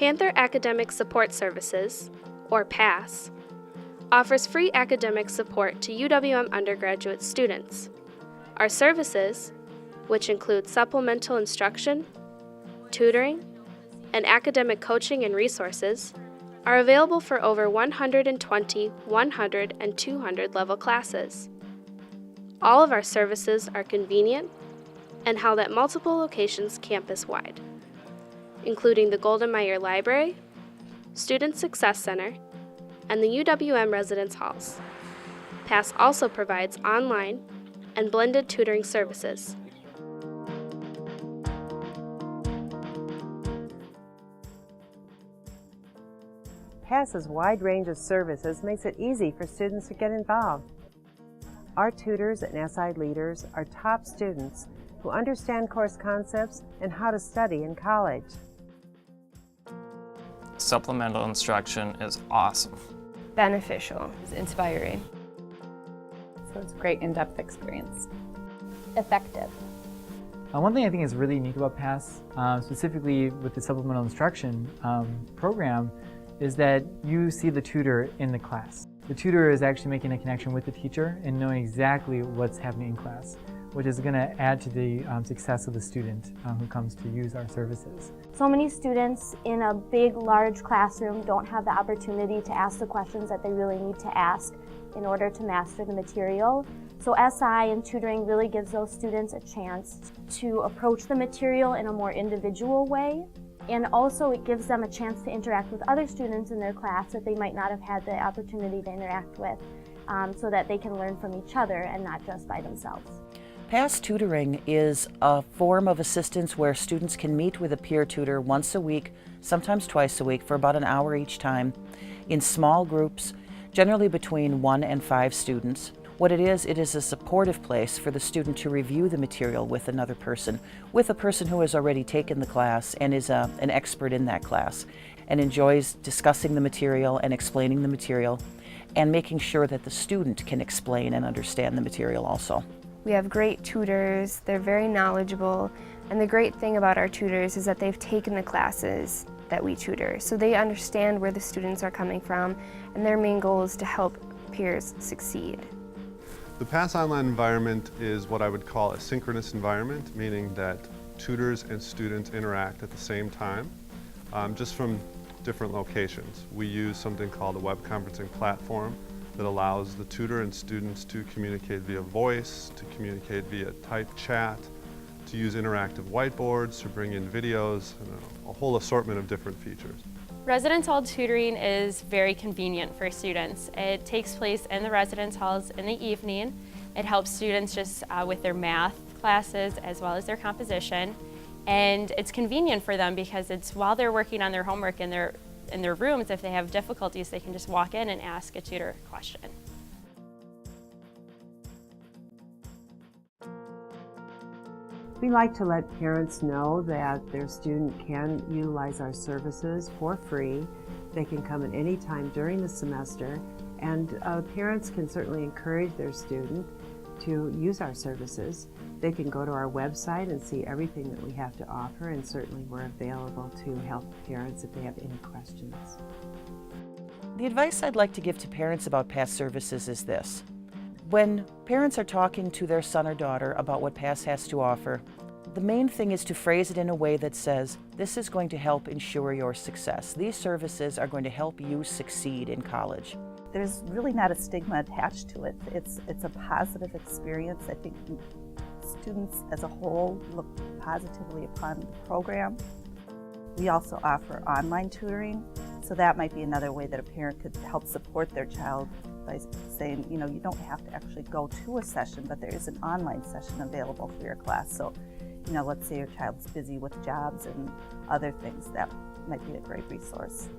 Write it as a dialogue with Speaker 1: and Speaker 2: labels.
Speaker 1: Panther Academic Support Services, or PASS, offers free academic support to UWM undergraduate students. Our services, which include supplemental instruction, tutoring, and academic coaching and resources, are available for over 120 100 and 200 level classes. All of our services are convenient and held at multiple locations campus-wide, including the Golden Meyer Library, Student Success Center, and the UWM Residence Halls. PASS also provides online and blended tutoring services.
Speaker 2: PASS's wide range of services makes it easy for students to get involved. Our tutors and SI leaders are top students who understand course concepts and how to study in college.
Speaker 3: Supplemental instruction is awesome.
Speaker 4: Beneficial. It's inspiring.
Speaker 5: So it's a great in-depth experience.
Speaker 6: Effective.
Speaker 7: One thing I think is really unique about PASS, specifically with the supplemental instruction program, is that you see the tutor in the class. The tutor is actually making a connection with the teacher and knowing exactly what's happening in class, which is going to add to the success of the student who comes to use our services.
Speaker 6: So many students in a big, large classroom don't have the opportunity to ask the questions that they really need to ask in order to master the material. So SI and tutoring really gives those students a chance to approach the material in a more individual way. And also it gives them a chance to interact with other students in their class that they might not have had the opportunity to interact with, so that they can learn from each other and not just by themselves.
Speaker 8: PASS tutoring is a form of assistance where students can meet with a peer tutor once a week, sometimes twice a week, for about an hour each time, in small groups, generally between 1 and 5 students. What it is a supportive place for the student to review the material with another person, with a person who has already taken the class and is an expert in that class, and enjoys discussing the material and explaining the material, and making sure that the student can explain and understand the material also.
Speaker 4: We have great tutors, they're very knowledgeable, and the great thing about our tutors is that they've taken the classes that we tutor, so they understand where the students are coming from, and their main goal is to help peers succeed.
Speaker 9: The PASS online environment is what I would call a synchronous environment, meaning that tutors and students interact at the same time, just from different locations. We use something called a web conferencing platform that allows the tutor and students to communicate via voice, to communicate via typed chat, to use interactive whiteboards, to bring in videos, and a whole assortment of different features.
Speaker 10: Residence hall tutoring is very convenient for students. It takes place in the residence halls in the evening. It helps students just with their math classes as well as their composition. And it's convenient for them because it's while they're working on their homework in their rooms. If they have difficulties, they can just walk in and ask a tutor a question.
Speaker 2: We like to let parents know that their student can utilize our services for free. They can come at any time during the semester, and parents can certainly encourage their student to use our services. They can go to our website and see everything that we have to offer, and certainly we're available to help parents if they have any questions.
Speaker 8: The advice I'd like to give to parents about PASS services is this. When parents are talking to their son or daughter about what PASS has to offer, the main thing is to phrase it in a way that says, this is going to help ensure your success. These services are going to help you succeed in college.
Speaker 5: There's really not a stigma attached to it. It's a positive experience. I think students as a whole look positively upon the program. We also offer online tutoring, so that might be another way that a parent could help support their child by saying, you don't have to actually go to a session, but there is an online session available for your class. So, let's say your child's busy with jobs and other things, that might be a great resource.